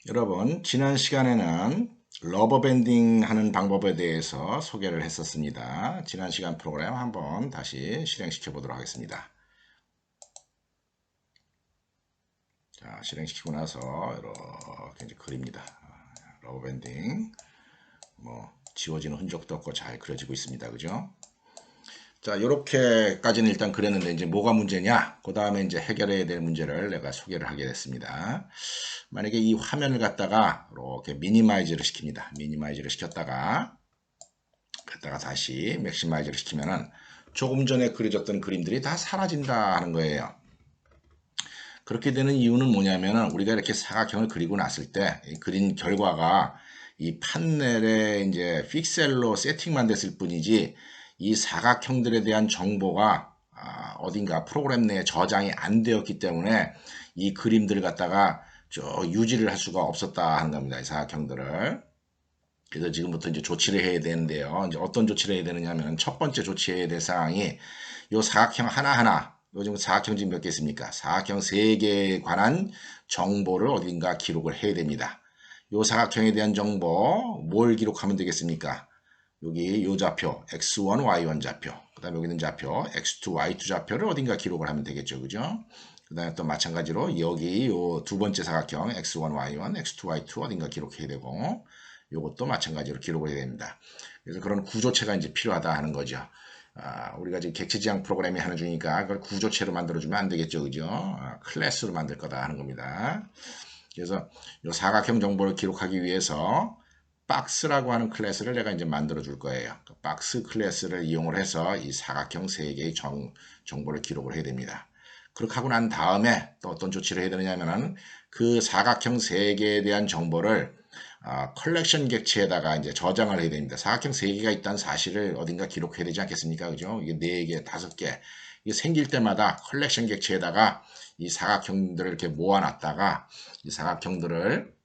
여러분, 지난 시간에는 러버밴딩 하는 방법에 대해서 소개를 했었습니다. 지난 시간 프로그램 한번 다시 실행시켜 보도록 하겠습니다. 자, 실행시키고 나서 이렇게 이제 그립니다. 러버밴딩. 지워지는 흔적도 없고 잘 그려지고 있습니다. 그죠? 자, 이렇게까지는 일단 그렸는데 이제 뭐가 문제냐? 그 다음에 이제 해결해야 될 문제를 내가 소개를 하게 됐습니다. 만약에 이 화면을 갖다가 이렇게 미니마이즈를 시킵니다. 미니마이즈를 시켰다가 다시 맥시마이즈를 시키면은 조금 전에 그려졌던 그림들이 다 사라진다 하는 거예요. 그렇게 되는 이유는 뭐냐면은 우리가 이렇게 사각형을 그리고 났을 때 이 그린 결과가 이 판넬에 이제 픽셀로 세팅만 됐을 뿐이지 이 사각형들에 대한 정보가 어딘가 프로그램 내에 저장이 안 되었기 때문에 이 그림들을 갖다가 유지를 할 수가 없었다 하는 겁니다. 이 사각형들을. 그래서 지금부터 이제 조치를 해야 되는데요. 이제 어떤 조치를 해야 되느냐 하면 첫 번째 조치해야 될 사항이 요 사각형 하나하나, 요즘 사각형 지금 몇 개 있습니까? 사각형 3개에 관한 정보를 어딘가 기록을 해야 됩니다. 요 사각형에 대한 정보 뭘 기록하면 되겠습니까? 여기 요 좌표 x1, y1 좌표, 그 다음에 여기 있는 좌표 x2, y2 좌표를 어딘가 기록을 하면 되겠죠. 그죠? 그 다음에 또 마찬가지로 여기 요 두 번째 사각형 x1, y1, x2, y2 어딘가 기록해야 되고 요것도 마찬가지로 기록을 해야 됩니다. 그래서 그런 구조체가 이제 필요하다 하는 거죠. 우리가 지금 객체지향 프로그램이 하는 중이니까 그걸 구조체로 만들어주면 안 되겠죠. 그죠? 클래스로 만들 거다 하는 겁니다. 그래서 이 사각형 정보를 기록하기 위해서 박스라고 하는 클래스를 내가 이제 만들어 줄 거예요. 그 박스 클래스를 이용을 해서 이 사각형 3개의 정보를 기록을 해야 됩니다. 그렇게 하고 난 다음에 또 어떤 조치를 해야 되느냐면은 그 사각형 3개에 대한 정보를 컬렉션 객체에다가 이제 저장을 해야 됩니다. 사각형 3개가 있다는 사실을 어딘가 기록해야 되지 않겠습니까? 그죠? 이게 4개, 5개. 이게 생길 때마다 컬렉션 객체에다가 이 사각형들을 이렇게 모아놨다가 이 사각형들을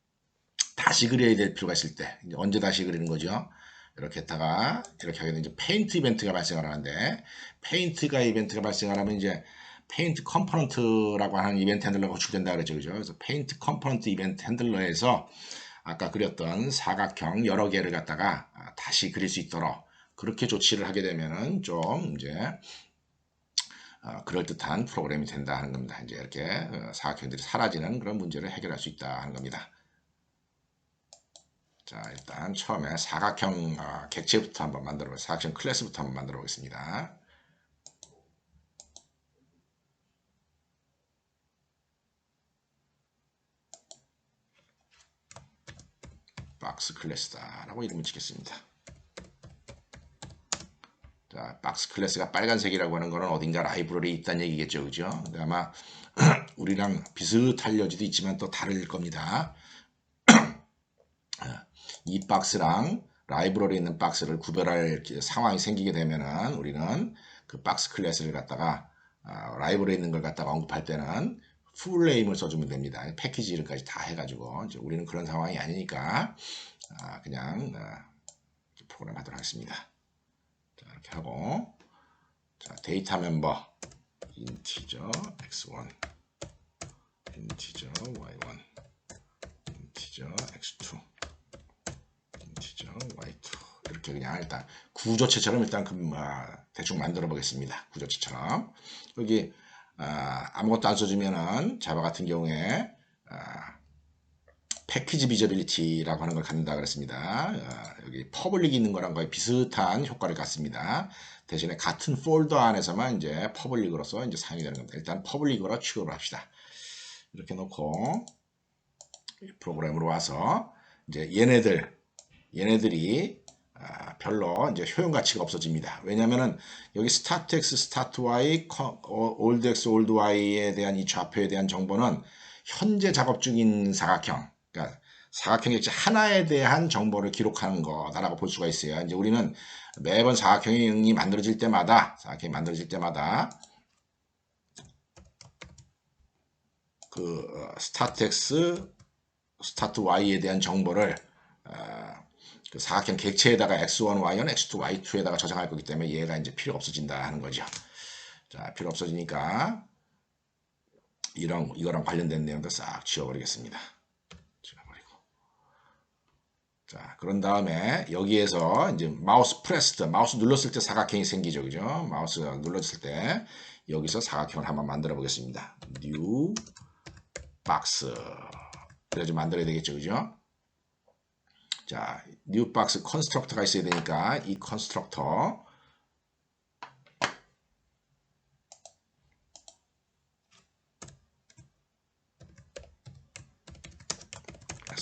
다시 그려야 될 필요가 있을 때 언제 다시 그리는 거죠? 이렇게 했다가 이렇게 하게 되면 이제 페인트 이벤트가 발생을 하는데 페인트가 이벤트가 발생을 하면 이제 페인트 컴포넌트라고 하는 이벤트 핸들러가 구축된다 그랬죠. 그죠? 그래서 페인트 컴포넌트 이벤트 핸들러에서 아까 그렸던 사각형 여러 개를 갖다가 다시 그릴 수 있도록 그렇게 조치를 하게 되면은 좀 이제 그럴듯한 프로그램이 된다 하는 겁니다. 이제 이렇게 사각형들이 사라지는 그런 문제를 해결할 수 있다 하는 겁니다. 자, 일단 처음에 사각형 객체부터 한번 만들어 보겠습니다. 사각형 클래스부터 한번 만들어 보겠습니다. 박스 클래스다라고 이름을 짓겠습니다. 자, 박스 클래스가 빨간색이라고 하는 거는 어딘가 라이브러리에 있다는 얘기겠죠. 그죠? 아마 우리랑 비슷할 여지도 있지만 또 다를 겁니다. 이 박스랑 라이브러리에 있는 박스를 구별할 상황이 생기게 되면은 우리는 그 박스 클래스를 갖다가 라이브러리에 있는 걸 갖다가 언급할 때는 풀네임을 써주면 됩니다. 패키지 이름까지 다 해가지고 이제 우리는 그런 상황이 아니니까 그냥 프로그램 하도록 하겠습니다. 자, 이렇게 하고 자, 데이터 멤버 인티저 x1 인티저 y1 인티저 x2 인티저 y2 이렇게 그냥 일단 구조체처럼 일단 대충 만들어 보겠습니다. 구조체처럼 여기 아무것도 안 써주면은 자바 같은 경우에 패키지 비저빌리티라고 하는 걸 갖는다 그랬습니다. 여기 퍼블릭이 있는 거랑 거의 비슷한 효과를 갖습니다. 대신에 같은 폴더 안에서만 이제 퍼블릭으로서 이제 사용이 되는 겁니다. 일단 퍼블릭으로 취급을 합시다. 이렇게 놓고 프로그램으로 와서 이제 얘네들이 별로 이제 효용 가치가 없어집니다. 왜냐면은 여기 스타트 x, 스타트 y, 올드 x, 올드 y에 대한 이 좌표에 대한 정보는 현재 작업 중인 사각형, 그러니까 사각형 객체 하나에 대한 정보를 기록하는 거다라고 볼 수가 있어요. 이제 우리는 매번 사각형이 만들어질 때마다 그 스타트 x, 스타트 y에 대한 정보를 그 사각형 객체에다가 x1, y1, x2, y2에다가 저장할 거기 때문에 얘가 이제 필요 없어진다 하는 거죠. 자, 필요 없어지니까 이거랑 관련된 내용도 싹 지워버리겠습니다. 지워버리고 자, 그런 다음에 여기에서 이제 마우스 프레스드, 마우스 눌렀을 때 사각형이 생기죠. 그죠? 마우스가 눌렀을 때 여기서 사각형을 한번 만들어 보겠습니다. 뉴 박스. 그래서 만들어야 되겠죠. 그죠? 자, 뉴 박스 컨스트럭터가 있어야 되니까 이 컨스트럭터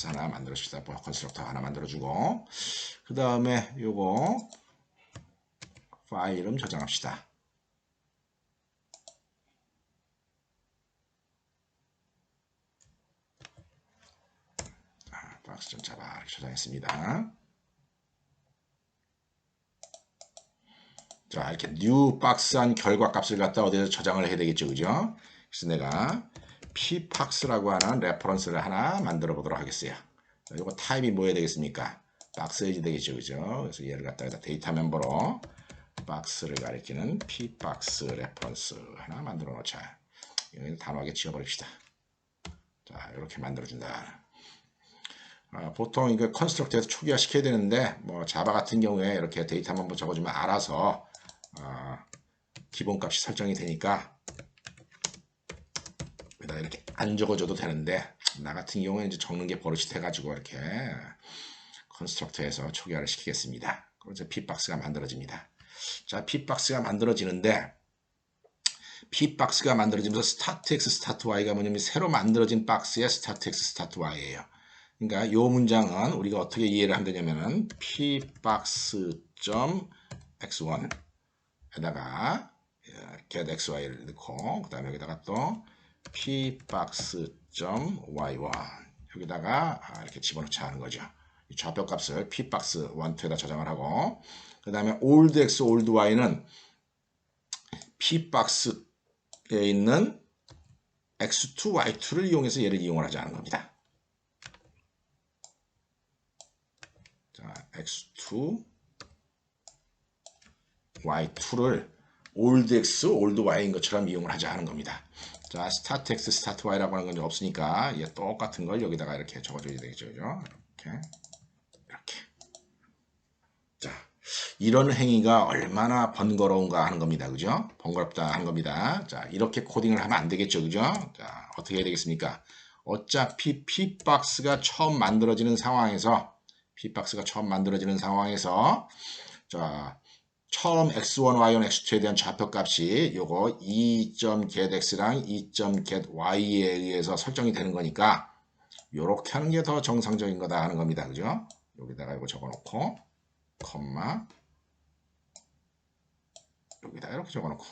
하나 만들어줍시다. 컨스트럭터 하나 만들어주고 그 다음에 요거 파일 이름 저장합시다. 박스 좀 잡아 저장했습니다. 자, 이렇게 뉴 박스한 결과 값을 갖다 어디서 저장을 해야 되겠죠. 그죠? 그래서 내가 ppax라고 하는 레퍼런스를 하나 만들어 보도록 하겠어요. 자, 이거 타입이 뭐여야 되겠습니까? 박스에지 되겠죠. 그죠? 그래서 얘를 갖다가 데이터 멤버로 박스를 가리키는 ppax 레퍼런스 하나 만들어 놓자. 이거 단호하게 지워버립시다. 자, 이렇게 만들어준다. 보통 이거 컨스트럭트에서 초기화 시켜야 되는데 뭐 자바 같은 경우에 이렇게 데이터 멤버 적어주면 알아서 기본값이 설정이 되니까 이렇게 안 적어줘도 되는데 나 같은 경우에 이제 적는 게 버릇이 돼가지고 이렇게 컨스트럭터에서 초기화를 시키겠습니다. 그래서 p박스가 만들어집니다. 자, p박스가 만들어지는데 p박스가 만들어지면서 startx, starty가 뭐냐면 새로 만들어진 박스의 startx, starty예요. 그러니까 이 문장은 우리가 어떻게 이해를 하면 되냐면은 pbox.x1에다가 get xy를 넣고 그 다음에 여기다가 또 pbox.y1 여기다가 이렇게 집어넣자 하는 거죠. 이 좌표값을 pbox 1,2에다 저장을 하고 그 다음에 old x, old y는 pbox에 있는 x2, y2를 이용해서 얘를 이용을 하자는 겁니다. 자, x2, y2를 old x, old y인 것처럼 이용을 하자 하는 겁니다. 자, start x, start y라고 하는 건 없으니까 얘 똑같은 걸 여기다가 이렇게 적어줘야 되겠죠. 이렇게. 자, 이런 행위가 얼마나 번거로운가 하는 겁니다. 그죠? 번거롭다 하는 겁니다. 자, 이렇게 코딩을 하면 안 되겠죠. 그죠? 자, 어떻게 해야 되겠습니까? 어차피 p박스가 처음 만들어지는 상황에서 자, 처음 x1, y1, x2에 대한 좌표값이 요거 2.getx랑 2.gety에 의해서 설정이 되는 거니까 요렇게 하는 게 더 정상적인 거다 하는 겁니다. 그죠? 여기다가 이거 적어놓고 콤마 여기다 이렇게 적어놓고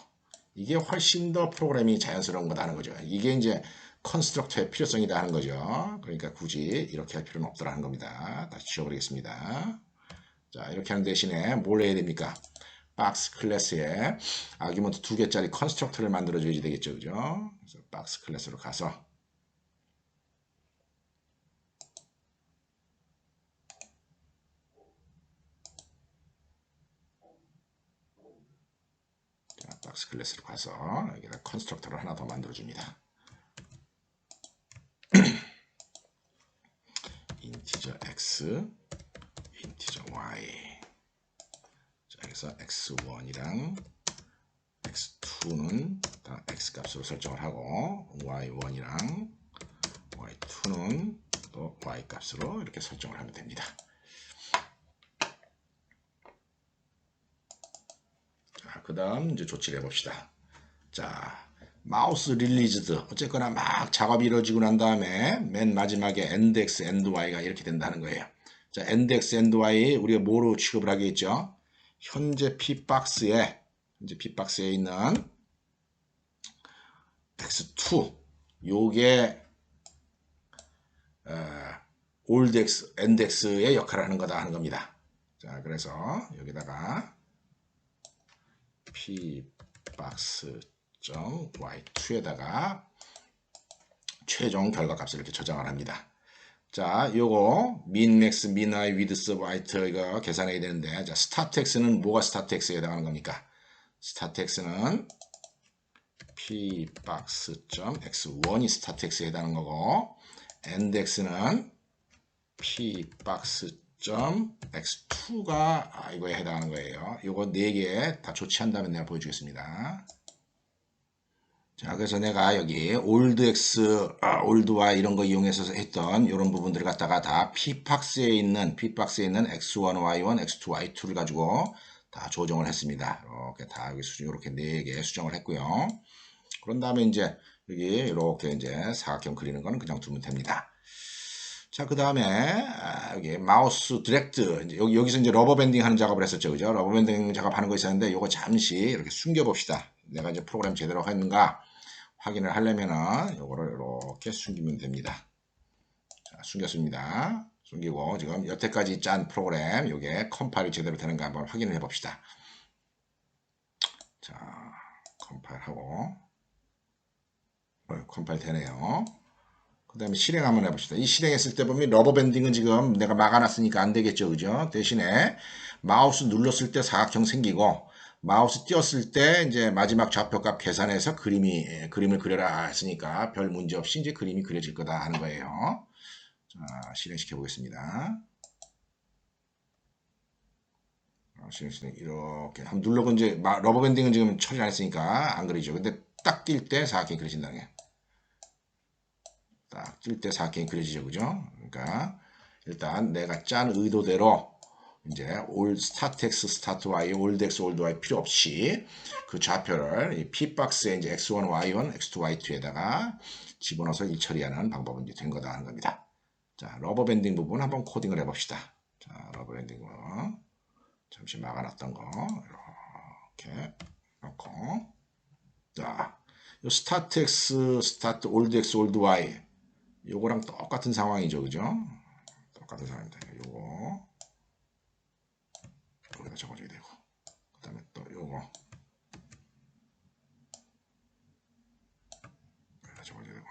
이게 훨씬 더 프로그램이 자연스러운 거다 하는 거죠. 이게 이제 컨스트럭터의 필요성이다 하는 거죠. 그러니까 굳이 이렇게 할 필요는 없더라는 겁니다. 다시 지워버리겠습니다. 자, 이렇게 하는 대신에 뭘 해야 됩니까? 박스 클래스에 아규먼트 2개짜리 컨스트럭터를 만들어 줘야 되겠죠. 그죠? 그래서 박스 클래스로 가서 박스 클래스로 가서 여기다 컨스트럭터를 하나 더 만들어 줍니다. 인티저 x, 인티저 y. 자, 여기서 x1이랑 x2는 x 값으로 설정을 하고 y1이랑 y2는 또 y 값으로 이렇게 설정을 하면 됩니다. 자, 그 다음 이제 조치를 해봅시다. 자, 마우스 릴리즈드 어쨌거나 막 작업이 이루어지고 난 다음에 맨 마지막에 endx, endy가 이렇게 된다는 거예요. 자, endx, endy 우리가 뭐로 취급을 하겠죠? 현재 p박스에 있는 x2 요게 old x, end x의 역할을 하는 거다 하는 겁니다. 자, 그래서 여기다가 pbox.y2에다가 최종 결과 값을 이렇게 저장을 합니다. 자, 요거 min, max, min, y, width, height 이거 계산해야 되는데 자, start x는 뭐가 start x에 해당하는 겁니까? start x는 pbox.x1이 start x에 해당하는 거고 end x는 pbox. x2가 이거에 해당하는 거예요. 이거 4개 다 조치한다면 내가 보여주겠습니다. 자, 그래서 내가 여기 old y 이런 거 이용해서 했던 이런 부분들을 갖다가 다 p박스에 있는 x1, y1, x2, y2를 가지고 다 조정을 했습니다. 이렇게 다 여기 이렇게 4개 수정을 했고요. 그런 다음에 이제 여기 이렇게 이제 사각형 그리는 거는 그냥 두면 됩니다. 자, 그 다음에 여기 마우스 디렉트 여기서 이제 러버 밴딩 하는 작업을 했었죠, 그죠? 러버 밴딩 작업하는 거 있었는데 이거 잠시 이렇게 숨겨 봅시다. 내가 이제 프로그램 제대로 했는가 확인을 하려면은 요거를 이렇게 숨기면 됩니다. 자, 숨겼습니다. 숨기고 지금 여태까지 짠 프로그램 요게 컴파일이 제대로 되는가 한번 확인을 해 봅시다. 자, 컴파일하고 컴파일 되네요. 그 다음에 실행 한번 해봅시다. 이 실행했을 때 보면 러버 밴딩은 지금 내가 막아놨으니까 안 되겠죠, 그죠? 대신에 마우스 눌렀을 때 사각형 생기고 마우스 띄었을 때 이제 마지막 좌표값 계산해서 그림을 그려라 했으니까 별 문제 없이 이제 그림이 그려질 거다 하는 거예요. 자, 실행시켜 보겠습니다. 실행 이렇게 한번 눌러고 이제 러버 밴딩은 지금 처리 안 했으니까 안 그리죠. 근데 딱 뛸 때 사각형이 그려진다는 게. 딱 뜰 때 사각형이 그려지죠, 그죠? 그러니까 일단 내가 짠 의도대로 이제 start x, start y, old x, old y 필요 없이 그 좌표를 이 p박스에 이제 x1, y1, x2, y2에다가 집어넣어서 일 처리하는 방법은 이제 된 거다 하는 겁니다. 자, 러버 밴딩 부분 한번 코딩을 해봅시다. 자, 러버 밴딩 부분 잠시 막아놨던 거 이렇게 넣고, 자, 요 start x, start old x, old y 요거랑 똑같은 상황이죠, 그죠? 똑같은 상황입니다. 요거 여기다 적어줘야 되고, 그 다음에 또 요거 여기다 적어줘야 되고,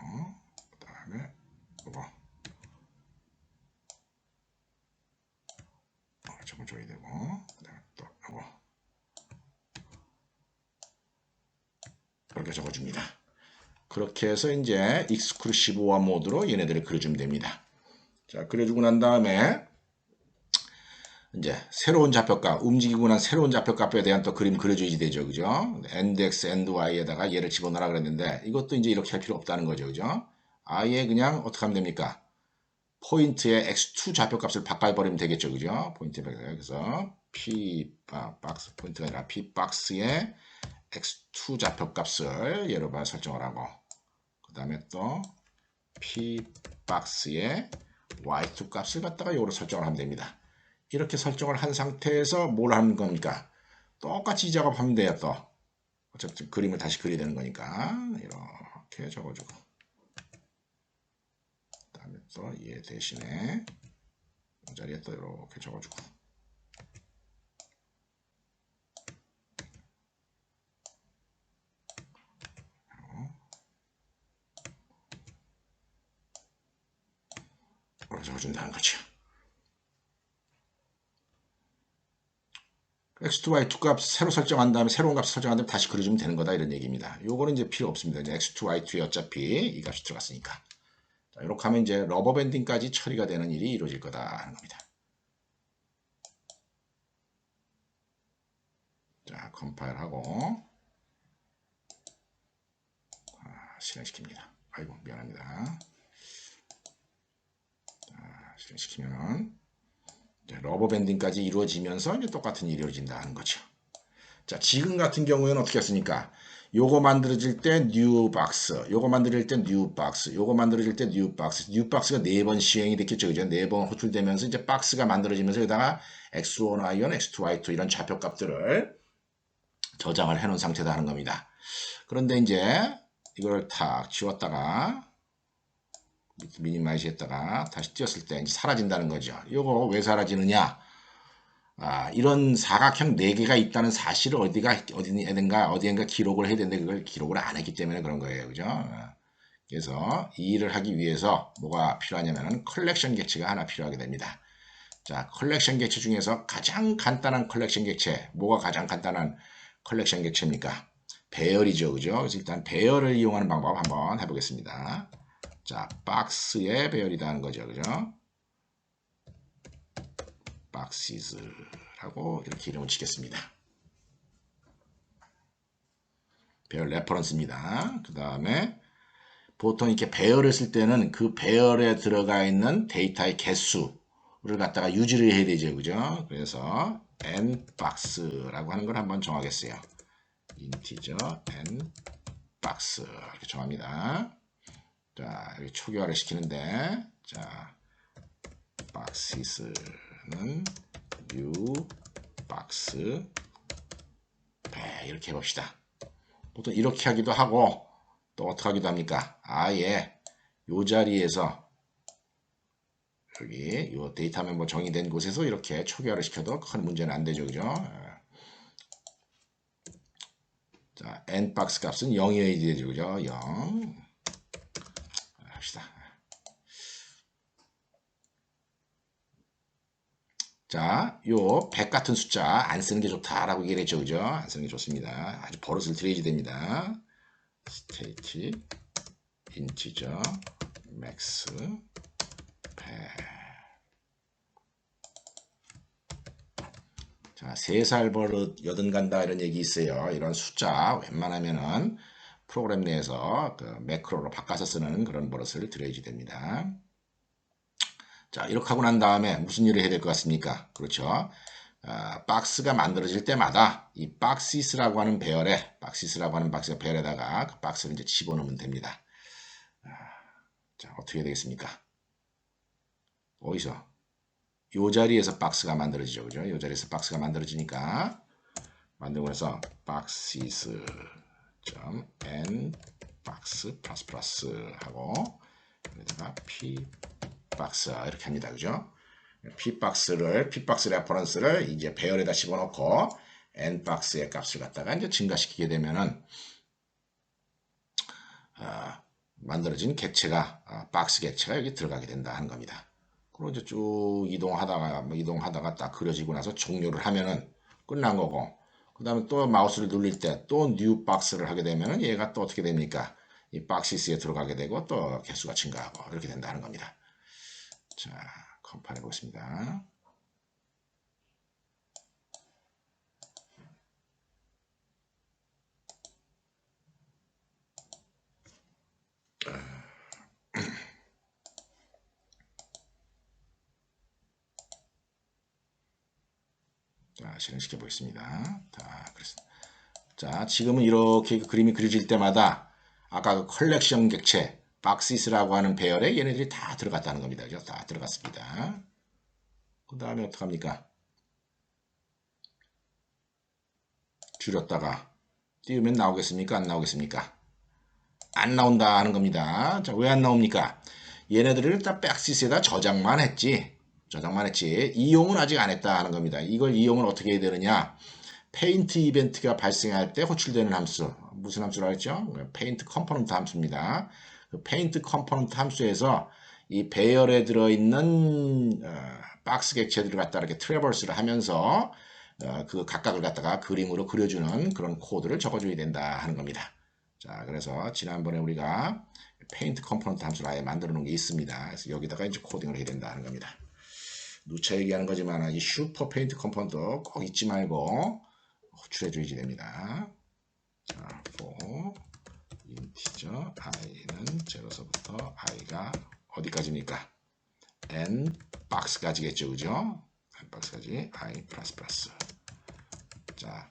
그 다음에 요거 적어줘야 되고, 그 다음에 또 요거 이렇게 적어줍니다. 그렇게 해서 이제 익스클루시브화 모드로 얘네들을 그려주면 됩니다. 자, 그려주고 난 다음에 이제 새로운 좌표값, 움직이고 난 새로운 좌표값에 대한 또 그림 그려줘야지 되죠, 그죠? end x, end y에다가 얘를 집어넣으라 그랬는데 이것도 이제 이렇게 할 필요 없다는 거죠, 그죠? 아예 그냥 어떻게 하면 됩니까? 포인트에 x2 좌표값을 바꿔버리면 되겠죠, 그죠? 포인트에 그래서 p박스 포인트가 아니라 p박스에 x2 좌표값을 예로 봐 설정을 하고, 그 다음에 또 p박스에 y2 값을 갖다가 요로 설정을 하면 됩니다. 이렇게 설정을 한 상태에서 뭘 하는 겁니까? 똑같이 이 작업하면 돼요. 또 어차피 그림을 다시 그려야 되는 거니까 이렇게 적어주고, 그 다음에 또 얘 대신에 이 자리에 또 이렇게 적어주고, 이렇게 적어준다는 거죠. x2, y2 값 새로 설정한 다음에 새로운 값 설정한 다음에 다시 그려주면 되는 거다 이런 얘기입니다. 요거는 이제 필요 없습니다. 이제 x2, y2에 어차피 이 값이 들어갔으니까. 자, 이렇게 하면 이제 러버 밴딩까지 처리가 되는 일이 이루어질 거다 하는 겁니다. 자, 컴파일하고 실행시킵니다. 아이고 미안합니다. 자, 실행시키면은 러버 밴딩까지 이루어지면서 이제 똑같은 일이 이루어진다 하는 거죠. 자, 지금 같은 경우에는 어떻게 했습니까? 요거 만들어질 때 new box, 요거 만들어질 때 new box, 요거 만들어질 때 new box, new box가 4번 시행이 됐겠죠, 그죠? 4번 호출되면서 이제 박스가 만들어지면서 여기다가 x1, y1, x2, y2 이런 좌표 값들을 저장을 해놓은 상태다 하는 겁니다. 그런데 이제 이걸 탁 지웠다가 미니마이즈 했다가 다시 띄웠을 때 이제 사라진다는 거죠. 이거 왜 사라지느냐? 이런 사각형 4개가 있다는 사실을 어디엔가 기록을 해야 되는데 그걸 기록을 안 했기 때문에 그런 거예요. 그죠? 그래서 이 일을 하기 위해서 뭐가 필요하냐면 컬렉션 객체가 하나 필요하게 됩니다. 자, 컬렉션 객체 중에서 가장 간단한 컬렉션 객체, 뭐가 가장 간단한 컬렉션 객체입니까? 배열이죠. 그죠? 그래서 일단 배열을 이용하는 방법 한번 해보겠습니다. 자, 박스의 배열이다 하는 거죠. 그죠? boxes라고 이렇게 이름을 치겠습니다. 배열 레퍼런스입니다. 그 다음에 보통 이렇게 배열을 쓸 때는 그 배열에 들어가 있는 데이터의 개수를 갖다가 유지를 해야 되죠. 그죠? 그래서 nbox라고 하는 걸 한번 정하겠어요. integer nbox 이렇게 정합니다. 자, 여기 초기화를 시키는데, 자, boxes는 new box 배 이렇게 해봅시다. 보통 이렇게 하기도 하고 또 어떻게 하기도 합니까? 아예 요 자리에서 여기 요 데이터 멤버 정의된 곳에서 이렇게 초기화를 시켜도 큰 문제는 안 되죠. 그죠? 자, nbox 값은 0이어야 되죠. 그죠? 0 합시다. 자, 요 100 같은 숫자 안 쓰는 게 좋다라고 얘기를 했죠. 그죠? 안 쓰는 게 좋습니다. 아주 버릇을 들여야 됩니다. state integer max 100. 자, 3살 버릇 여든 간다 이런 얘기 있어요. 이런 숫자 웬만하면은 프로그램 내에서 그 매크로로 바꿔서 쓰는 그런 버릇을 들여야 됩니다. 자, 이렇게 하고 난 다음에 무슨 일을 해야 될 것 같습니까? 그렇죠. 박스가 만들어질 때마다 이 boxes라고 하는 배열에, boxes라고 하는 박스 배열에다가 그 박스를 이제 집어넣으면 됩니다. 자, 어떻게 해야 되겠습니까? 어디서? 요 자리에서 박스가 만들어지죠. 그죠? 요 자리에서 박스가 만들어지니까 만들고 나서 boxes.n 박스 플러스 하고 여기다가 p 박스 이렇게 합니다. 그죠? p 박스 레퍼런스를 이제 배열에다 집어넣고 n 박스의 값을 갖다가 이제 증가시키게 되면은 만들어진 객체가 박스 객체가 여기 들어가게 된다 하는 겁니다. 그리고 이제 쭉 이동하다가 딱 그려지고 나서 종료를 하면은 끝난 거고, 그 다음에 또 마우스를 눌릴 때 또 뉴 박스를 하게 되면은 얘가 또 어떻게 됩니까? 이 박시스에 들어가게 되고 또 개수가 증가하고 이렇게 된다는 겁니다. 자, 컴파일 해보겠습니다. 자, 실행시켜 보겠습니다. 자, 지금은 이렇게 그림이 그려질 때마다 아까 그 컬렉션 객체 박시스라고 하는 배열에 얘네들이 다 들어갔다는 겁니다. 그죠? 다 들어갔습니다. 그 다음에 어떡합니까? 줄였다가 띄우면 나오겠습니까? 안 나오겠습니까? 안 나온다 하는 겁니다. 자, 왜 안 나옵니까? 얘네들을 일단 박시스에다 저장만 했지. 이용은 아직 안 했다 하는 겁니다. 이걸 이용을 어떻게 해야 되느냐? 페인트 이벤트가 발생할 때 호출되는 함수. 무슨 함수라고 했죠? 페인트 컴포넌트 함수입니다. 그 페인트 컴포넌트 함수에서 이 배열에 들어있는 박스 객체들을 갖다 이렇게 트래버스를 하면서 그 각각을 갖다가 그림으로 그려주는 그런 코드를 적어줘야 된다 하는 겁니다. 자, 그래서 지난번에 우리가 페인트 컴포넌트 함수를 아예 만들어 놓은 게 있습니다. 그래서 여기다가 이제 코딩을 해야 된다 하는 겁니다. 누차 얘기하는 거지만 이 슈퍼 페인트 컴포넌트 꼭 잊지 말고 호출해줘야지 됩니다. 자, for integer i는 0서부터 i가 어디까지입니까? n 박스까지겠죠, 그죠? n 박스까지 i 플러스 플러스. 자,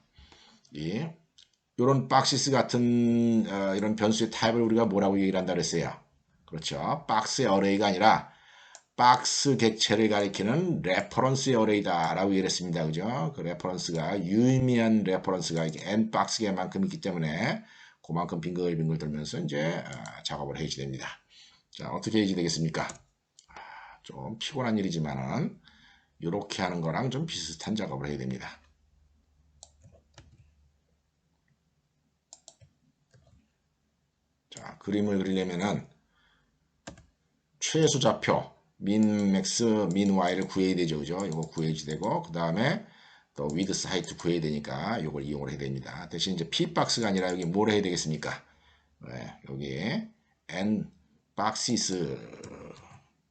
이런 박시스 같은 이런 변수의 타입을 우리가 뭐라고 얘기를 한다 그랬어요? 그렇죠. 박스의 어레이가 아니라 박스 객체를 가리키는 레퍼런스의 어레이다 라고 얘기를 했습니다. 그죠? 그 레퍼런스가 유의미한 레퍼런스가 n 박스 개만큼 있기 때문에 그만큼 빙글빙글 돌면서 이제 작업을 해야지 됩니다. 자, 어떻게 해야지 되겠습니까? 좀 피곤한 일이지만은 이렇게 하는 거랑 좀 비슷한 작업을 해야 됩니다. 자, 그림을 그리려면은 최소 좌표 민 맥스 민 y를 구해야 되죠. 그죠? 이거 구해야지 되고 그 다음에 또 위드스 하이트 구해야 되니까 이걸 이용을 해야 됩니다. 대신 이제 p 박스가 아니라 여기 뭘 해야 되겠습니까? 네, 여기 n 박시스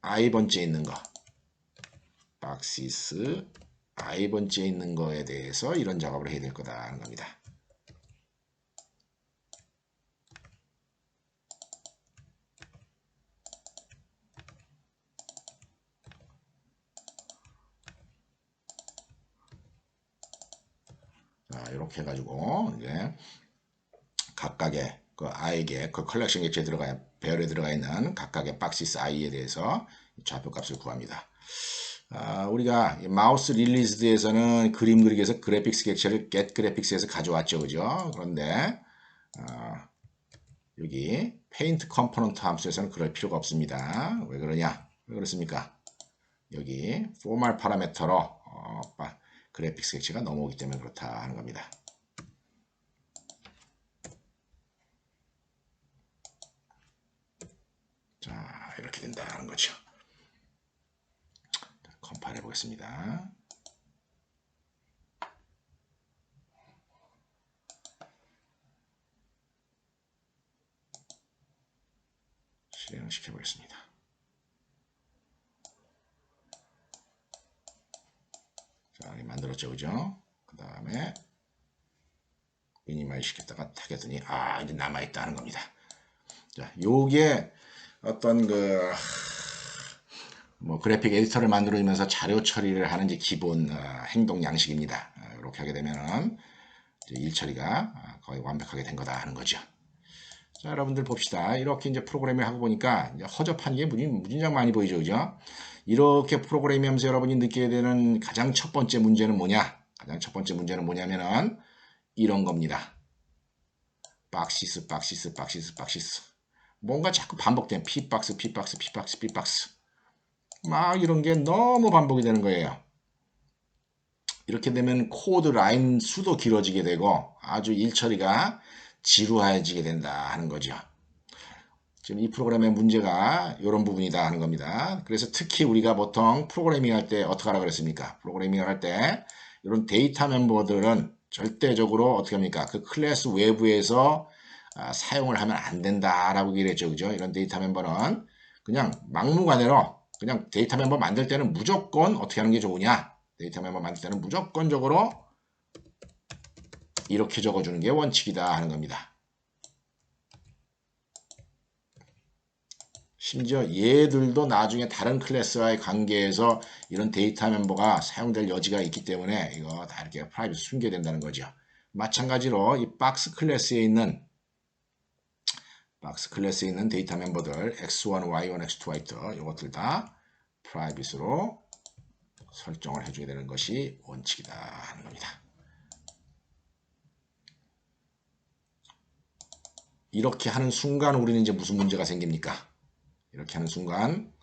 i 번째 있는 거 박시스 i번째에 있는 거에 대해서 이런 작업을 해야 될 거다 하는 겁니다. 자, 이렇게 해가지고 이제 각각의 그 i에게 그 컬렉션 객체에 들어가 배열에 들어가 있는 각각의 박시스 i에 대해서 좌표값을 구합니다. 우리가 마우스 릴리즈드에서는 그림 그리기 위해서 그래픽스 객체를 getGraphics에서 가져왔죠, 그죠? 그런데 여기 페인트 컴포넌트 함수에서는 그럴 필요가 없습니다. 왜 그러냐? 왜 그렇습니까? 여기 포멀 파라미터로 그래픽스 객체가 넘어오기 때문에 그렇다 하는 겁니다. 자, 이렇게 된다는 거죠. 컴파일 해보겠습니다. 실행을 시켜보겠습니다. 자, 만들었죠, 그죠? 그 다음에 미니마이즈 시켰다가 탁 했더니 이제 남아있다는 겁니다. 자, 요게 어떤 그래픽 에디터를 만들어주면서 자료 처리를 하는 이제 기본 행동 양식입니다. 이렇게 하게 되면은 이제 일 처리가 거의 완벽하게 된 거다 하는 거죠. 자, 여러분들 봅시다. 이렇게 이제 프로그래밍을 하고 보니까 이제 허접한 게 무진장 많이 보이죠, 그죠? 이렇게 프로그래밍 하면서 여러분이 느끼게 되는 가장 첫 번째 문제는 뭐냐? 가장 첫 번째 문제는 뭐냐면은 이런 겁니다. 박시스. 뭔가 자꾸 반복된 P박스. 막 이런 게 너무 반복이 되는 거예요. 이렇게 되면 코드 라인 수도 길어지게 되고 아주 일 처리가 지루해지게 된다 하는 거죠. 지금 이 프로그램의 문제가 이런 부분이다 하는 겁니다. 그래서 특히 우리가 보통 프로그래밍 할 때 어떻게 하라 그랬습니까? 프로그래밍 할 때 이런 데이터 멤버들은 절대적으로 어떻게 합니까? 그 클래스 외부에서 사용을 하면 안 된다라고 얘기를 했죠. 그죠? 이런 데이터 멤버는 그냥 막무가내로 그냥 데이터 멤버 만들 때는 무조건 어떻게 하는 게 좋으냐? 데이터 멤버 만들 때는 무조건적으로 이렇게 적어주는 게 원칙이다 하는 겁니다. 심지어 얘들도 나중에 다른 클래스와의 관계에서 이런 데이터 멤버가 사용될 여지가 있기 때문에 이거 다 이렇게 프라이빗 숨겨야 된다는 거죠. 마찬가지로 이 박스 클래스에 있는 데이터 멤버들 x1, y1, x2, y2 이것들 다 프라이빗으로 설정을 해줘야 되는 것이 원칙이다 하는 겁니다. 이렇게 하는 순간 우리는 이제 무슨 문제가 생깁니까? 이렇게 하는 순간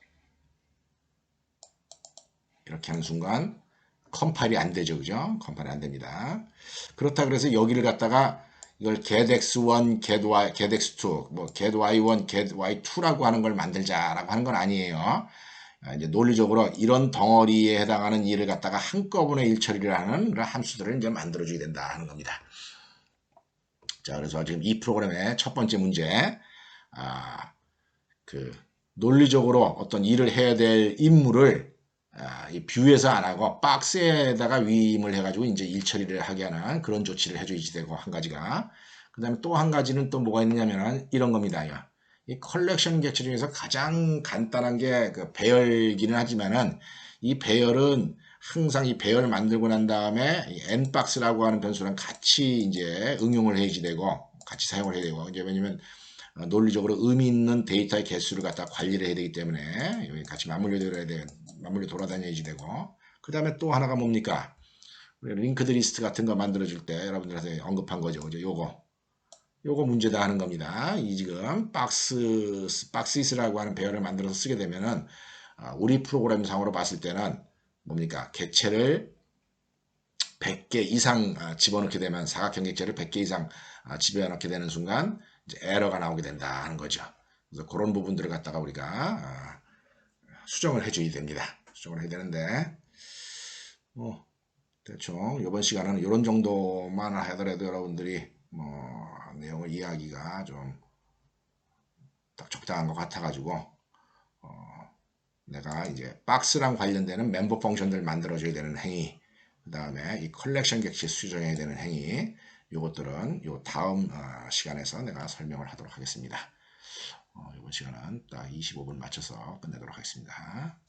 컴파일이 안 되죠, 그죠? 컴파일이 안 됩니다. 그렇다 그래서 여기를 갖다가 이걸 getx1, getx2, gety1, gety2라고 하는 걸 만들자라고 하는 건 아니에요. 이제 논리적으로 이런 덩어리에 해당하는 일을 갖다가 한꺼번에 일 처리를 하는 그런 함수들을 이제 만들어줘야 된다 하는 겁니다. 자, 그래서 지금 이 프로그램의 첫 번째 문제, 논리적으로 어떤 일을 해야 될 임무를 이 뷰에서 안 하고 박스에다가 위임을 해가지고 이제 일 처리를 하게 하는 그런 조치를 해줘야지 되고 한 가지가. 그 다음에 또 한 가지는 또 뭐가 있느냐면 이런 겁니다. 이 컬렉션 객체 중에서 가장 간단한 게 그 배열기는 하지만은 이 배열은 항상 이 배열을 만들고 난 다음에 n박스라고 하는 변수랑 같이 이제 응용을 해야지 되고 같이 사용을 해야 되고 이제 왜냐면 논리적으로 의미 있는 데이터의 개수를 갖다 관리를 해야 되기 때문에 여기 같이 맞물려 돌아다녀야지 되고 그 다음에 또 하나가 뭡니까? 링크드 리스트 같은 거 만들어줄 때 여러분들한테 언급한 거죠. 그죠? 요거 문제다 하는 겁니다. 이 지금 박스이스라고 하는 배열을 만들어서 쓰게 되면은 우리 프로그램 상으로 봤을 때는 뭡니까? 객체를 100개 이상 집어넣게 되면 사각형 객체를 100개 이상 집어넣게 되는 순간 이제 에러가 나오게 된다 하는 거죠. 그래서 그런 부분들을 갖다가 우리가 수정을 해줘야 됩니다. 수정을 해야 되는데 대충 이번 시간은 이런 정도만 하더라도 여러분들이 내용을 이해하기가 좀 딱 적당한 것 같아가지고 내가 이제 박스랑 관련되는 멤버 펑션들 만들어줘야 되는 행위 그 다음에 이 컬렉션 객실 수정해야 되는 행위, 요것들은 요 다음 시간에서 내가 설명을 하도록 하겠습니다. 이번 시간은 딱 25분 맞춰서 끝내도록 하겠습니다.